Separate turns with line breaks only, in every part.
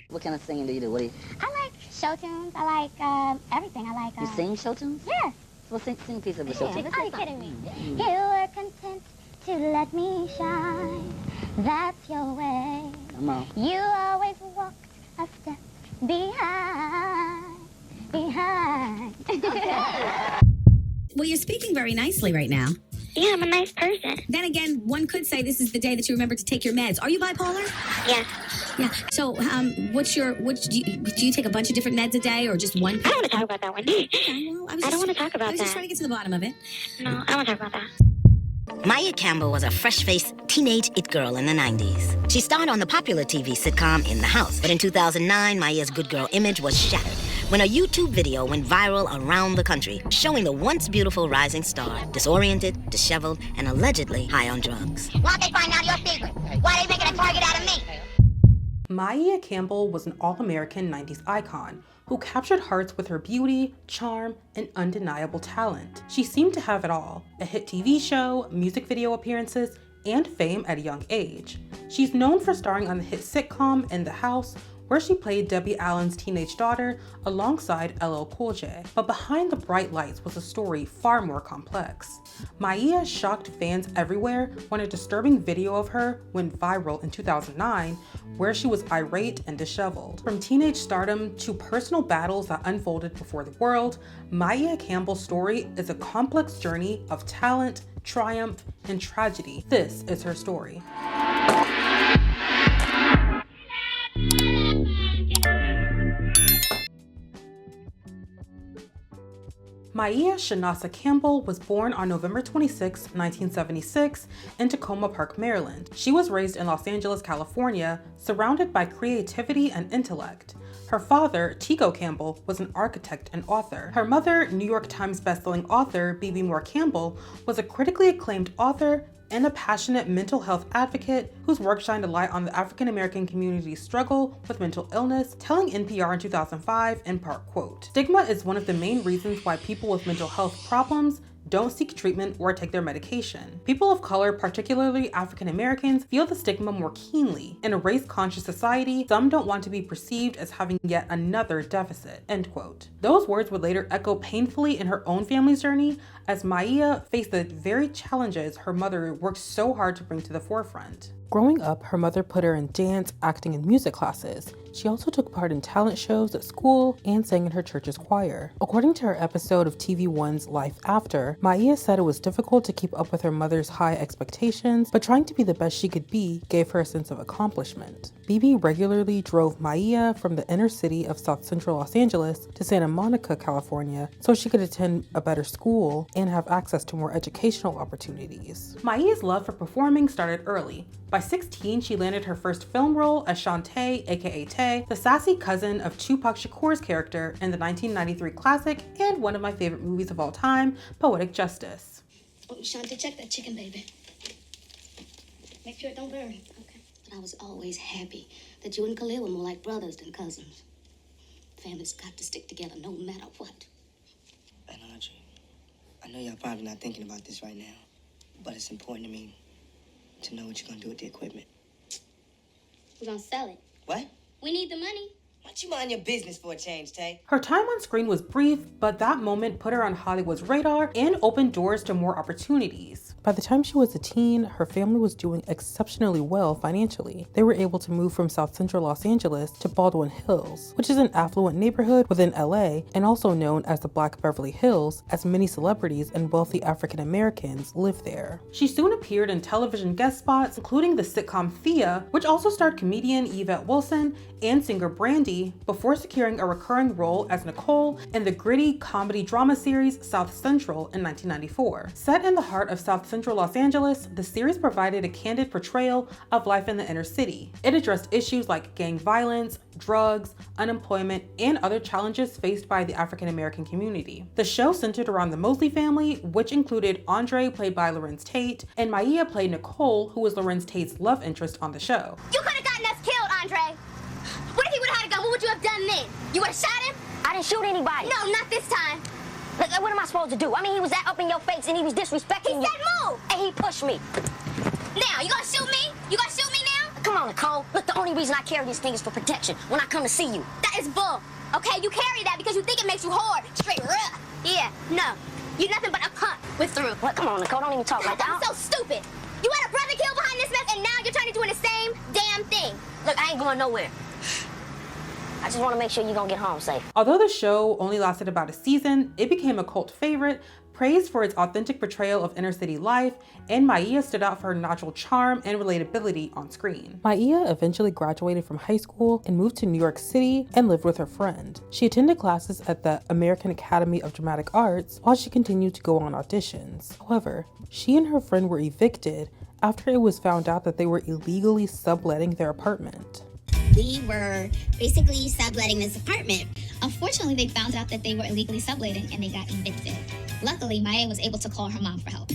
What kind of singing do you do? What do you...
I like show tunes. I like everything. I like...
You sing show tunes?
Yeah.
Well, sing a piece of a show tune.
Are you kidding me? You were content to let me shine. That's your way.
Come on.
You always walked a step behind.
Well, you're speaking very nicely right now.
Yeah, I'm a nice person.
Then again, one could say this is the day that you remember to take your meds. Are you bipolar?
Yeah.
Yeah. So, do you take a bunch of different meds a day or just one?
I don't want to talk about that one.
Okay, well,
I don't want to talk about that.
I was just trying to get to the bottom of it.
No, I don't want to talk about that.
Maia Campbell was a fresh-faced teenage it girl in the 90s. She starred on the popular TV sitcom In the House, but in 2009, Maia's good girl image was shattered when a YouTube video went viral around the country, showing the once beautiful rising star disoriented, disheveled, and allegedly high on drugs.
Why'd they find out your secret? Why are they making a target out of me?
Maia Campbell was an all-American 90s icon who captured hearts with her beauty, charm, and undeniable talent. She seemed to have it all: a hit TV show, music video appearances, and fame at a young age. She's known for starring on the hit sitcom In the House, where she played Debbie Allen's teenage daughter alongside LL Cool J. But behind the bright lights was a story far more complex. Maia shocked fans everywhere when a disturbing video of her went viral in 2009, where she was irate and disheveled. From teenage stardom to personal battles that unfolded before the world, Maia Campbell's story is a complex journey of talent, triumph, and tragedy. This is her story. Maia Shanasa Campbell was born on November 26, 1976, in Tacoma Park, Maryland. She was raised in Los Angeles, California, surrounded by creativity and intellect. Her father, Tico Campbell, was an architect and author. Her mother, New York Times bestselling author Bebe Moore Campbell, was a critically acclaimed author and a passionate mental health advocate whose work shined a light on the African American community's struggle with mental illness, telling NPR in 2005, in part, quote, "Stigma is one of the main reasons why people with mental health problems don't seek treatment or take their medication. People of color, particularly African Americans, feel the stigma more keenly. In a race-conscious society, some don't want to be perceived as having yet another deficit," end quote. Those words would later echo painfully in her own family's journey as Maia faced the very challenges her mother worked so hard to bring to the forefront. Growing up, her mother put her in dance, acting, and music classes. She also took part in talent shows at school and sang in her church's choir. According to her episode of TV1's Life After, Maia said it was difficult to keep up with her mother's high expectations, but trying to be the best she could be gave her a sense of accomplishment. Bebe regularly drove Maia from the inner city of South Central Los Angeles to Santa Monica, California, so she could attend a better school and have access to more educational opportunities. Maia's love for performing started early. By 16, she landed her first film role as Shantae, aka Tay, the sassy cousin of Tupac Shakur's character in the 1993 classic and one of my favorite movies of all time, Poetic Justice.
Oh, Shantae, check that chicken, baby. Make sure it don't burn. Okay. But I was always happy that you and Khalil were more like brothers than cousins. Families got to stick together no matter what.
And Audrey, I know y'all probably not thinking about this right now, but it's important to me to know what you're gonna do with the equipment.
We're gonna sell it.
What?
We need the money.
Why don't you mind your business for a change, Tay?
Her time on screen was brief, but that moment put her on Hollywood's radar and opened doors to more opportunities. By the time she was a teen, her family was doing exceptionally well financially. They were able to move from South Central Los Angeles to Baldwin Hills, which is an affluent neighborhood within LA and also known as the Black Beverly Hills, as many celebrities and wealthy African Americans live there. She soon appeared in television guest spots, including the sitcom Thea, which also starred comedian Yvette Wilson and singer Brandy, before securing a recurring role as Nicole in the gritty comedy drama series South Central in 1994. Set in the heart of South Central Los Angeles, the series provided a candid portrayal of life in the inner city. It addressed issues like gang violence, drugs, unemployment, and other challenges faced by the African American community. The show centered around the Mosley family, which included Andre, played by Lorenz Tate, and Maia played Nicole, who was Lorenz Tate's love interest on the show.
You could have gotten us killed, Andre. What if he would have had a gun? What would you have done then? You would have shot him? I didn't shoot anybody. No, not this time.
supposed to do? I mean, he was that up in your face and he was disrespecting you. He said move! And he pushed me. Now, you gonna shoot me? You gonna shoot me now? Come on, Nicole. Look, the only reason I carry this thing is for protection when I come to see you. That is bull. Okay, you carry that because you think it makes you hard. Straight rough. Yeah, no. You're nothing but a punk with through. What? Come on, Nicole. Don't even talk like that. I'm so stupid. You had a brother killed behind this mess, and now you're trying to do the same damn thing. Look, I ain't going nowhere. I just want to make sure you're gonna get home safe.
Although the show only lasted about a season, it became a cult favorite, praised for its authentic portrayal of inner city life, and Maia stood out for her natural charm and relatability on screen. Maia eventually graduated from high school and moved to New York City and lived with her friend. She attended classes at the American Academy of Dramatic Arts while she continued to go on auditions. However, she and her friend were evicted after it was found out that they were illegally subletting their apartment.
We were basically subletting this apartment. Unfortunately, they found out that they were illegally subletting and they got evicted. Luckily, Maia was able to call her mom for help.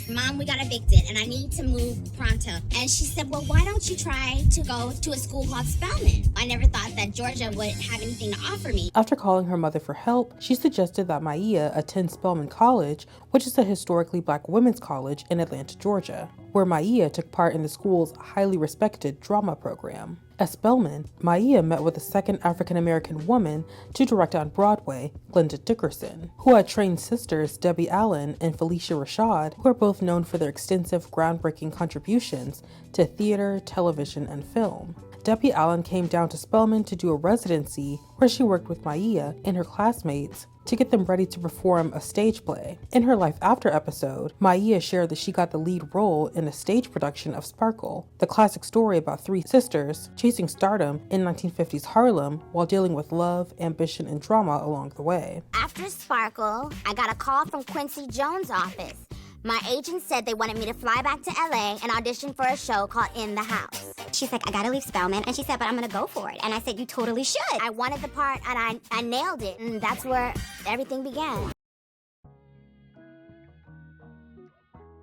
Mom, we got evicted and I need to move pronto. And she said, well, why don't you try to go to a school called Spelman? I never thought that Georgia would have anything to offer me.
After calling her mother for help, she suggested that Maia attend Spelman College, which is a historically Black women's college in Atlanta, Georgia, where Maia took part in the school's highly respected drama program. At Spelman, Maia met with a second African-American woman to direct on Broadway, Glenda Dickerson, who had trained sisters Debbie Allen and Felicia Rashad, who are both known for their extensive groundbreaking contributions to theater, television, and film. Debbie Allen came down to Spelman to do a residency where she worked with Maia and her classmates to get them ready to perform a stage play. In her Life After episode, Maia shared that she got the lead role in a stage production of Sparkle, the classic story about three sisters chasing stardom in 1950s Harlem while dealing with love, ambition, and drama along the way.
After Sparkle, I got a call from Quincy Jones' office. My agent said they wanted me to fly back to LA and audition for a show called In the House.
She's like, I gotta leave Spelman. And she said, but I'm gonna go for it. And I said, you totally should.
I wanted the part and I nailed it, and that's where everything began.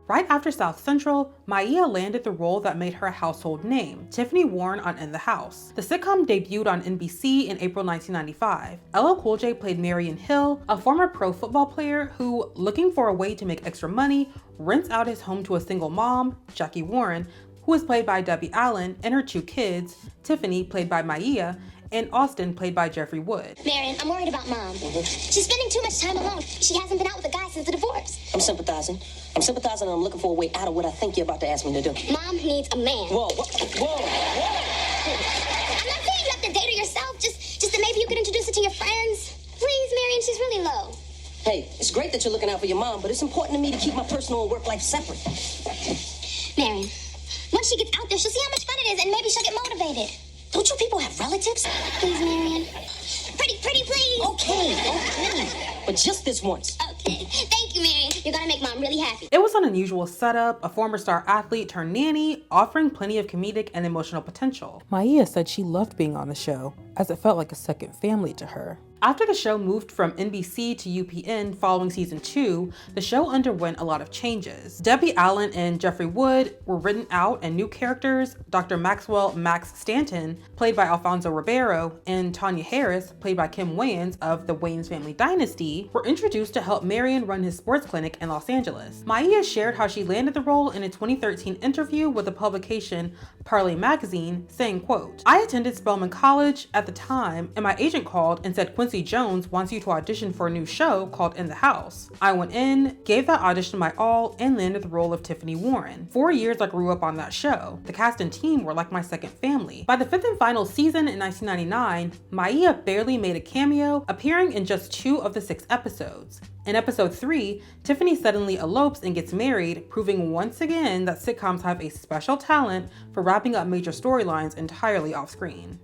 Right after South Central, Maia landed the role that made her a household name, Tiffany Warren on In the House. The sitcom debuted on NBC in April 1995. LL Cool J played Marion Hill, a former pro football player who, looking for a way to make extra money, rents out his home to a single mom, Jackie Warren, who is played by Debbie Allen, and her two kids, Tiffany, played by Maia, and Austin, played by Jeffrey Wood.
Marion, I'm worried about Mom. She's spending too much time alone. She hasn't been out with a guy since the divorce.
I'm sympathizing. And I'm looking for a way out of what I think you're about to ask me to do.
Mom needs a man.
Whoa.
I'm not saying you have to date her yourself, just that maybe you could introduce her to your friends. Please, Marion, she's really low.
Hey, it's great that you're looking out for your mom, but it's important to me to keep my personal and work life separate.
Marion, once she gets out there, she'll see how much fun it is, and maybe she'll get motivated.
Don't you people have relatives?
Please, Marion. Pretty, please.
Okay. But just this once.
Okay. Thank you, Marion. You're gonna make Mom really happy.
It was an unusual setup, a former star athlete turned nanny, offering plenty of comedic and emotional potential. Maia said she loved being on the show, as it felt like a second family to her. After the show moved from NBC to UPN following season 2, the show underwent a lot of changes. Debbie Allen and Jeffrey Wood were written out, and new characters, Dr. Maxwell Max Stanton, played by Alfonso Ribeiro, and Tanya Harris, played by Kim Wayans of the Wayans Family Dynasty, were introduced to help Marion run his sports clinic in Los Angeles. Maia shared how she landed the role in a 2013 interview with the publication Parley Magazine, saying, quote, "I attended Spelman College at the time, and my agent called and said Quincy Jones wants you to audition for a new show called In the House. I went in, gave that audition my all, and landed the role of Tiffany Warren. 4 years I grew up on that show. The cast and team were like my second family." By the fifth and final season in 1999, Maia barely made a cameo, appearing in just 2 of the 6 episodes. In episode 3, Tiffany suddenly elopes and gets married, proving once again that sitcoms have a special talent for wrapping up major storylines entirely off screen.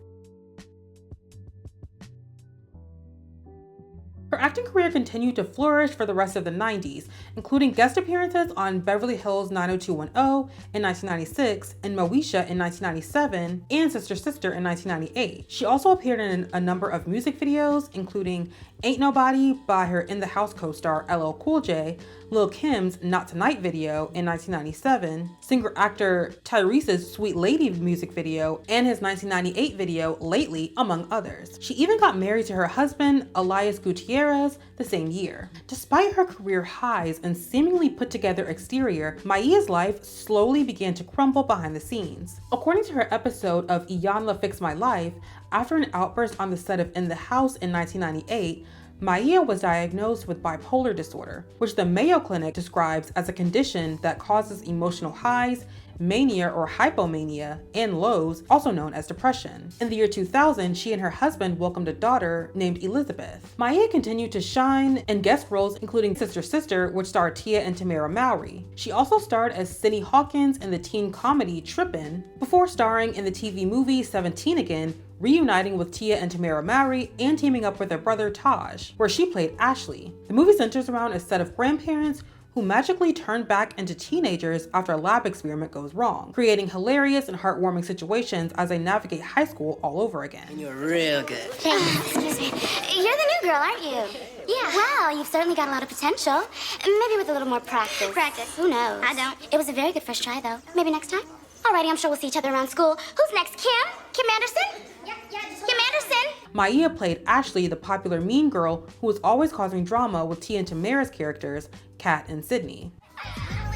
Her acting career continued to flourish for the rest of the 90s, including guest appearances on Beverly Hills 90210 in 1996, and Moesha in 1997, and Sister Sister in 1998. She also appeared in a number of music videos, including Ain't Nobody by her In the House co-star LL Cool J, Lil' Kim's Not Tonight video in 1997, singer-actor Tyrese's Sweet Lady music video, and his 1998 video Lately, among others. She even got married to her husband, Elias Gutierrez, the same year. Despite her career highs and seemingly put together exterior, Maia's life slowly began to crumble behind the scenes. According to her episode of Iyanla Fix My Life, after an outburst on the set of In the House in 1998, Maia was diagnosed with bipolar disorder, which the Mayo Clinic describes as a condition that causes emotional highs, mania or hypomania, and lows, also known as depression. In the year 2000, she and her husband welcomed a daughter named Elizabeth. Maia continued to shine in guest roles including Sister Sister, which starred Tia and Tamara Mowry. She also starred as Cindy Hawkins in the teen comedy Trippin', before starring in the TV movie 17 Again, reuniting with Tia and Tamara Mowry and teaming up with their brother Taj, where she played Ashley. The movie centers around a set of grandparents who magically turn back into teenagers after a lab experiment goes wrong, creating hilarious and heartwarming situations as they navigate high school all over again.
You're real good.
Excuse me. You're the new girl, aren't you? Yeah. Well, you've certainly got a lot of potential. Maybe with a little more practice.
Practice.
Who knows?
I don't.
It was a very good first try, though. Maybe next time? Alrighty, I'm sure we'll see each other around school. Who's next? Kim? Kim Anderson?
Yeah,
Kim Anderson?
Maia played Ashley, the popular mean girl who was always causing drama with Tia and Tamara's characters, Kat and Sydney.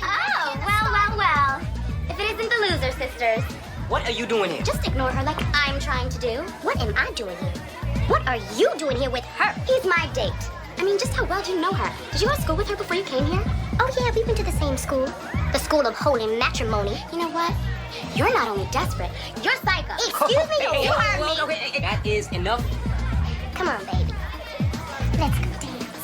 Oh, well. If it isn't the Loser Sisters.
What are you doing here?
Just ignore her like I'm trying to do. What am I doing here? What are you doing here with her? He's my date. I mean, just how well do you know her? Did you go to school with her before you came here? Oh yeah, we went to the same school. The school of holy matrimony. You know what? You're not only desperate, you're psycho. Excuse me, you heard me.
Okay, that is enough.
Come on, baby. Let's go dance.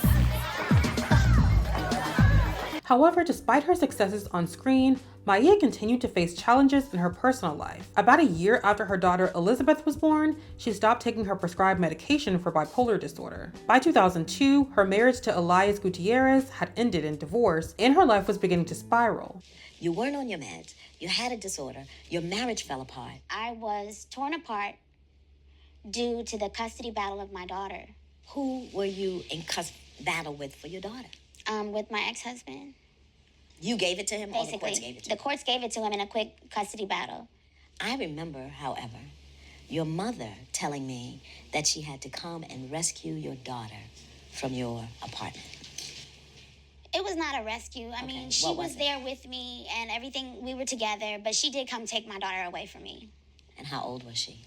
However, despite her successes on screen, Maia continued to face challenges in her personal life. About a year after her daughter Elizabeth was born, she stopped taking her prescribed medication for bipolar disorder. By 2002, her marriage to Elias Gutierrez had ended in divorce, and her life was beginning to spiral.
You weren't on your meds, you had a disorder, your marriage fell apart.
I was torn apart due to the custody battle of my daughter.
Who were you in battle with for your daughter?
With my ex-husband.
You gave it to him,
Basically,
or the courts gave it to
the
him?
courts gave it to him in a quick custody battle.
I remember, however, your mother telling me that she had to come and rescue your daughter from your apartment.
It was not a rescue. I mean, she
what
was
was it?
there with me and everything. We were together, but she did come take my daughter away from me.
And how old was she?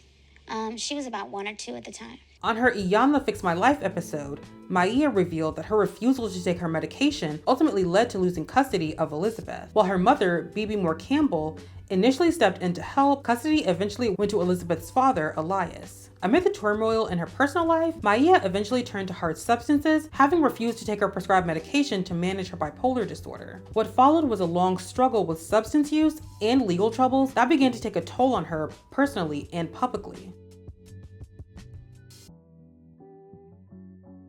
She was about 1 or 2 at the time.
On her Iyanla Fix My Life episode, Maia revealed that her refusal to take her medication ultimately led to losing custody of Elizabeth. While her mother, Bibi Moore Campbell, initially stepped in to help, custody eventually went to Elizabeth's father, Elias. Amid the turmoil in her personal life, Maia eventually turned to hard substances, having refused to take her prescribed medication to manage her bipolar disorder. What followed was a long struggle with substance use and legal troubles that began to take a toll on her personally and publicly.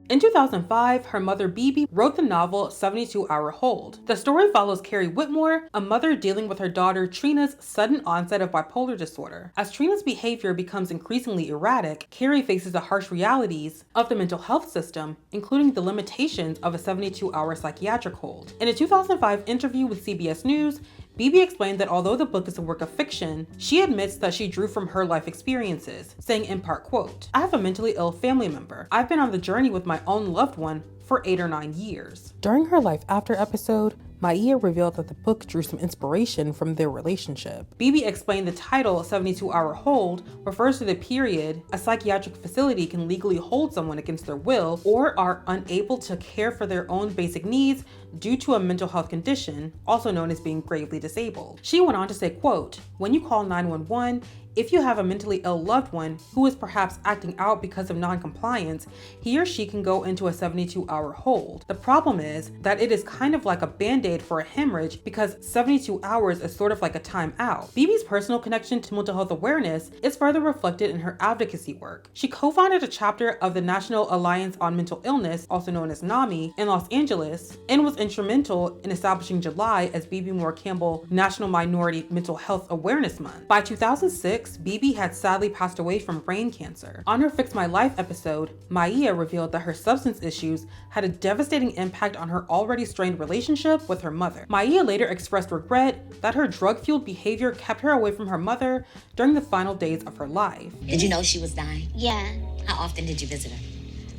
In 2005, her mother Bibi wrote the novel 72 Hour Hold. The story follows Carrie Whitmore, a mother dealing with her daughter Trina's sudden onset of bipolar disorder. As Trina's behavior becomes increasingly erratic, Carrie faces the harsh realities of the mental health system, including the limitations of a 72-hour psychiatric hold. In a 2005 interview with CBS News, Bibi explained that although the book is a work of fiction, she admits that she drew from her life experiences, saying in part, quote, "I have a mentally ill family member. I've been on the journey with my own loved one for 8 or 9 years." During her Life After episode, Maia revealed that the book drew some inspiration from their relationship. Bibi explained the title 72 Hour Hold refers to the period a psychiatric facility can legally hold someone against their will or are unable to care for their own basic needs due to a mental health condition, also known as being gravely disabled. She went on to say, quote, "When you call 911, if you have a mentally ill loved one who is perhaps acting out because of non-compliance, he or she can go into a 72-hour hold. The problem is that it is kind of like a Band-Aid Band-Aid for a hemorrhage because 72 hours is sort of like a time out. BB's personal connection to mental health awareness is further reflected in her advocacy work. She co-founded a chapter of the National Alliance on Mental Illness, also known as NAMI, in Los Angeles, and was instrumental in establishing July as BB Maia Campbell National Minority Mental Health Awareness Month. By 2006, BB had sadly passed away from brain cancer. On her Fix My Life episode, Maia revealed that her substance issues had a devastating impact on her already strained relationship with her mother. Maia later expressed regret that her drug-fueled behavior kept her away from her mother during the final days of her life.
Did you know she was dying?
Yeah.
How often did you visit her?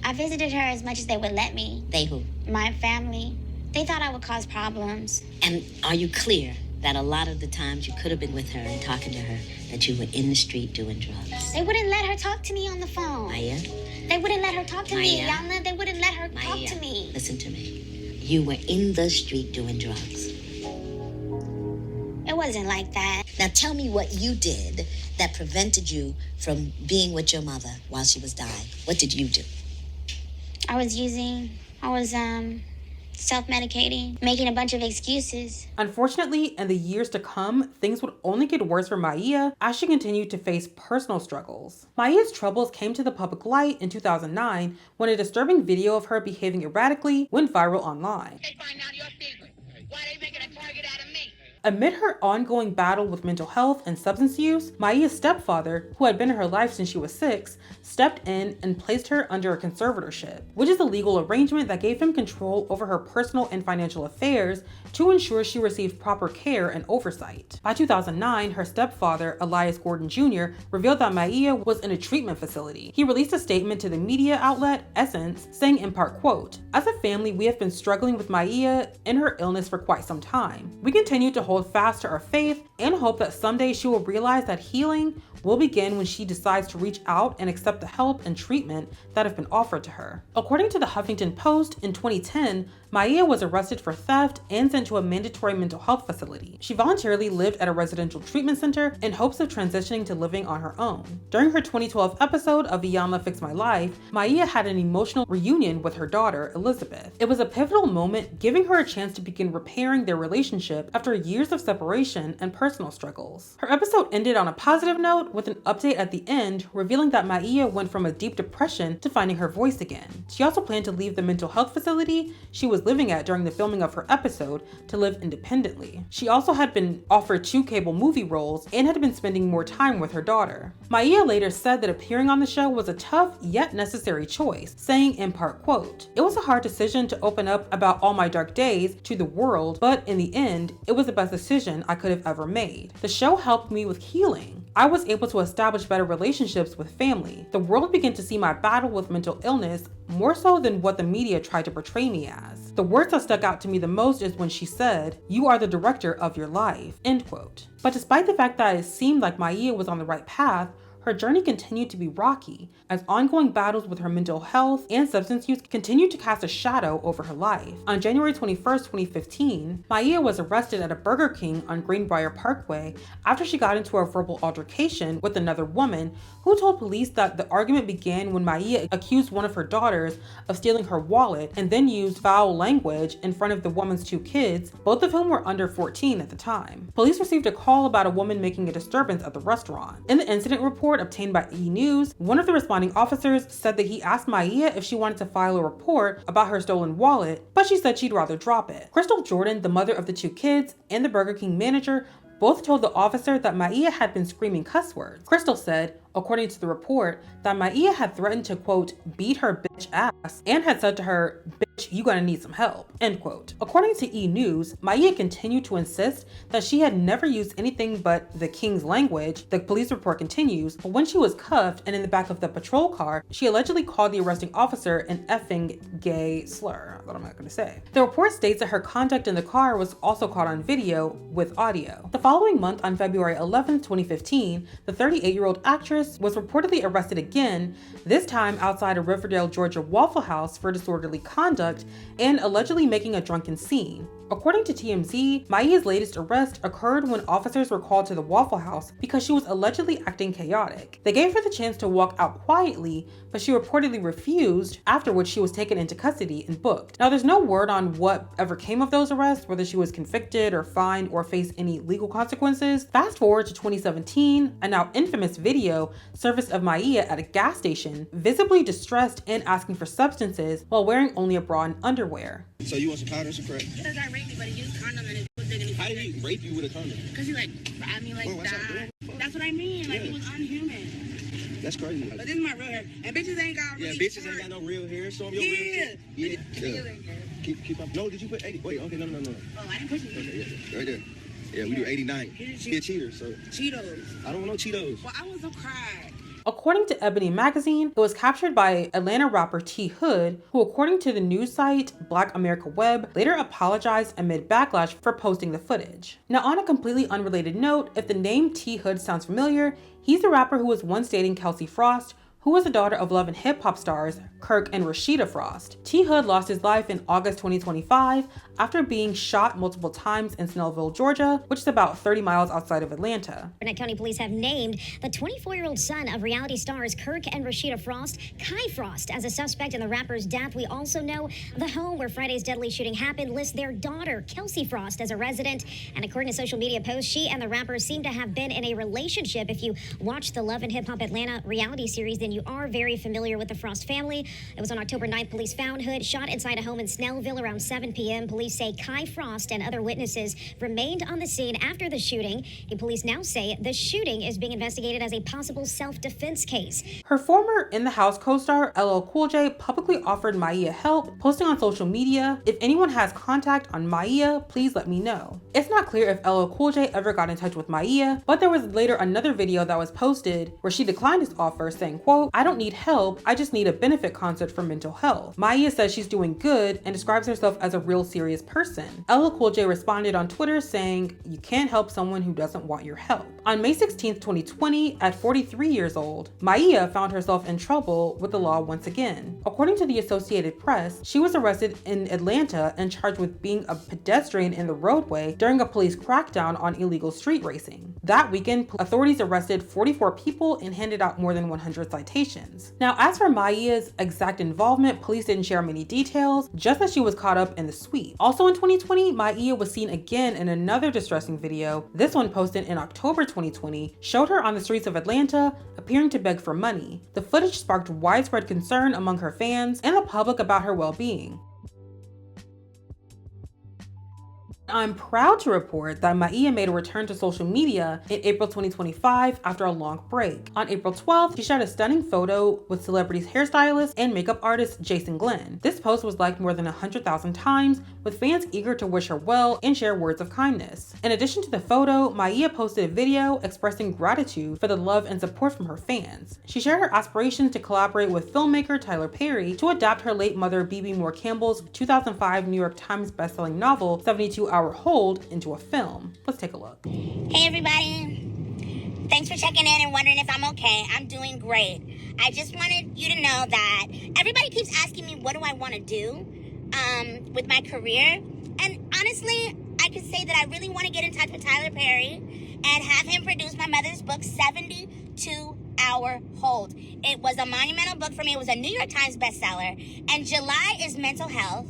I visited her as much as they would let me.
They who?
My family. They thought I would cause problems.
And are you clear that a lot of the times you could have been with her and talking to her, that you were in the street doing drugs?
They wouldn't let her talk to me on the phone.
Maia?
They wouldn't let her talk to me,
Maia?
Yana. They wouldn't let her talk
Maia,
to me.
listen to me. You were in the street doing drugs.
It wasn't like that.
Now tell me what you did that prevented you from being with your mother while she was dying. What did you do?
I was self-medicating, making a bunch of excuses.
Unfortunately, in the years to come, things would only get worse for Maia as she continued to face personal struggles. Maia's troubles came to the public light in 2009 when a disturbing video of her behaving erratically went viral online.
They find out your secret. Why they making a target out of me?
Amid her ongoing battle with mental health and substance use, Maia's stepfather, who had been in her life since she was 6, stepped in and placed her under a conservatorship, which is a legal arrangement that gave him control over her personal and financial affairs to ensure she received proper care and oversight. By 2009, her stepfather, Elias Gordon Jr., revealed that Maia was in a treatment facility. He released a statement to the media outlet Essence, saying in part, quote, "As a family, we have been struggling with Maia in her illness for quite some time. We continue to hold fast to our faith and hope that someday she will realize that healing will begin when she decides to reach out and accept the help and treatment that have been offered to her." According to the Huffington Post, in 2010, Maia was arrested for theft and sent to a mandatory mental health facility. She voluntarily lived at a residential treatment center in hopes of transitioning to living on her own. During her 2012 episode of Iyanla Fix My Life, Maia had an emotional reunion with her daughter, Elizabeth. It was a pivotal moment, giving her a chance to begin repairing their relationship after years of separation and personal struggles. Her episode ended on a positive note with an update at the end revealing that Maia went from a deep depression to finding her voice again. She also planned to leave the mental health facility she was living at during the filming of her episode to live independently. She also had been offered 2 cable movie roles and had been spending more time with her daughter. Maia later said that appearing on the show was a tough yet necessary choice, saying in part, quote, "It was a hard decision to open up about all my dark days to the world, but in the end, it was the best decision I could have ever made. The show helped me with healing. I was able to establish better relationships with family. The world began to see my battle with mental illness more so than what the media tried to portray me as. The words that stuck out to me the most is when she said, 'You are the director of your life,' end quote." But despite the fact that it seemed like Maia was on the right path, her journey continued to be rocky as ongoing battles with her mental health and substance use continued to cast a shadow over her life. On January 21st, 2015, Maia was arrested at a Burger King on Greenbrier Parkway after she got into a verbal altercation with another woman who told police that the argument began when Maia accused one of her daughters of stealing her wallet and then used foul language in front of the woman's 2 kids, both of whom were under 14 at the time. Police received a call about a woman making a disturbance at the restaurant. In the incident report obtained by E! News, one of the responding officers said that he asked Maia if she wanted to file a report about her stolen wallet, but she said she'd rather drop it. Crystal Jordan, the mother of the 2 kids, and the Burger King manager both told the officer that Maia had been screaming cuss words. Crystal said, according to the report, that Maia had threatened to, quote, "beat her bitch ass," and had said to her, "Bitch, you gonna need some help," end quote. According to E! News, Maia continued to insist that she had never used anything but the King's language. The police report continues, but when she was cuffed and in the back of the patrol car, she allegedly called the arresting officer an effing gay slur. What am I gonna say? The report states that her conduct in the car was also caught on video with audio. The following month, on February 11th, 2015, the 38-year-old actress was reportedly arrested again, this time outside a Riverdale, Georgia Waffle House for disorderly conduct and allegedly making a drunken scene. According to TMZ, Maia's latest arrest occurred when officers were called to the Waffle House because she was allegedly acting chaotic. They gave her the chance to walk out quietly, but she reportedly refused, after which she was taken into custody and booked. Now, there's no word on what ever came of those arrests, whether she was convicted or fined or faced any legal consequences. Fast forward to 2017, a now infamous video surfaced of Maia at a gas station, visibly distressed and asking for substances while wearing only a bra and underwear.
So you want some powder or some crack?
He doesn't rape me, but he used condom and it was digging.
How did he rape you with a condom?
Because he like grabbed me like that. That's what I mean. Like, he was unhuman.
That's crazy.
But this is my real hair. And bitches ain't got
real hair. Yeah, bitches ain't got no real hair. Show them your real hair. Yeah. Keep up. No, did you put 80? Wait, okay, no.
Oh, I didn't push it.
Okay, yeah. Right there. Yeah, we do 89. He a cheater, so.
Cheetos.
I don't want no Cheetos.
Well, I was a cry.
According to Ebony Magazine, it was captured by Atlanta rapper T Hood, who, according to the news site Black America Web, later apologized amid backlash for posting the footage. Now, on a completely unrelated note, if the name T Hood sounds familiar, he's the rapper who was once dating Kelsey Frost, who was the daughter of Love and Hip Hop stars Kirk and Rashida Frost. T Hood lost his life in August 2025 after being shot multiple times in Snellville, Georgia, which is about 30 miles outside of Atlanta.
Burnett County Police have named the 24-year-old son of reality stars Kirk and Rashida Frost, Kai Frost, as a suspect in the rapper's death. We also know the home where Friday's deadly shooting happened lists their daughter, Kelsey Frost, as a resident. And according to social media posts, she and the rapper seem to have been in a relationship. If you watch the Love and Hip Hop Atlanta reality series, then you are very familiar with the Frost family. It was on October 9th, police found Hood shot inside a home in Snellville around 7 p.m. Police say Kai Frost and other witnesses remained on the scene after the shooting. And police now say the shooting is being investigated as a possible self-defense case.
Her former In the House co-star LL Cool J publicly offered Maia help, posting on social media, "If anyone has contact on Maia, please let me know." It's not clear if LL Cool J ever got in touch with Maia, but there was later another video that was posted where she declined his offer, saying, quote, "I don't need help, I just need a benefit concert for mental health." Maia says she's doing good and describes herself as a real serious person. LL Cool J responded on Twitter saying, "You can't help someone who doesn't want your help." On May 16, 2020, at 43 years old, Maia found herself in trouble with the law once again. According to the Associated Press, she was arrested in Atlanta and charged with being a pedestrian in the roadway during a police crackdown on illegal street racing. That weekend, authorities arrested 44 people and handed out more than 100 citations. Now, as for Maia's exact involvement, police didn't share many details, just that she was caught up in the sweep. Also in 2020, Maia was seen again in another distressing video. This one, posted in October 2020, showed her on the streets of Atlanta appearing to beg for money. The footage sparked widespread concern among her fans and the public about her well-being. I'm proud to report that Maia made a return to social media in April 2025 after a long break. On April 12th, she shared a stunning photo with celebrities hairstylist and makeup artist Jason Glenn. This post was liked more than 100,000 times, with fans eager to wish her well and share words of kindness. In addition to the photo, Maia posted a video expressing gratitude for the love and support from her fans. She shared her aspirations to collaborate with filmmaker Tyler Perry to adapt her late mother B.B. Moore Campbell's 2005 New York Times bestselling novel 72 Hour Hold into a film. Let's take a look.
Hey everybody, thanks for checking in and wondering if I'm okay. I'm doing great. I just wanted you to know that everybody keeps asking me what do I want to do with my career, and honestly I could say that I really want to get in touch with Tyler Perry and have him produce my mother's book 72 Hour Hold. It was a monumental book for me. It was a New York Times bestseller, and July is Mental Health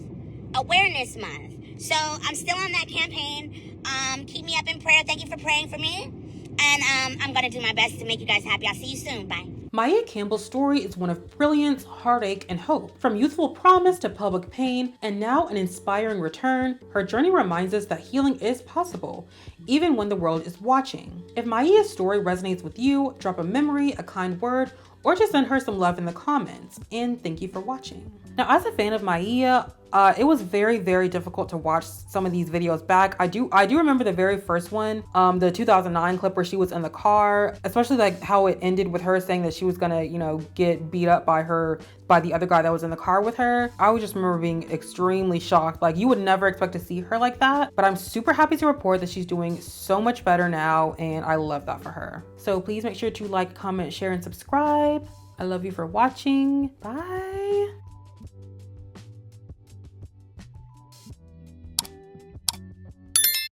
Awareness Month. So I'm still on that campaign. Keep me up in prayer. Thank you for praying for me. And I'm going to do my best to make you guys happy. I'll see you soon. Bye.
Maia Campbell's story is one of brilliance, heartache, and hope. From youthful promise to public pain, and now an inspiring return, her journey reminds us that healing is possible, even when the world is watching. If Maia's story resonates with you, drop a memory, a kind word, or just send her some love in the comments. And thank you for watching. Now, as a fan of Maia, it was very, very difficult to watch some of these videos back. I do remember the very first one, the 2009 clip where she was in the car, especially like how it ended with her saying that she was gonna, get beat up by the other guy that was in the car with her. I would just remember being extremely shocked. Like, you would never expect to see her like that. But I'm super happy to report that she's doing so much better now, and I love that for her. So please make sure to like, comment, share, and subscribe. I love you for watching. Bye.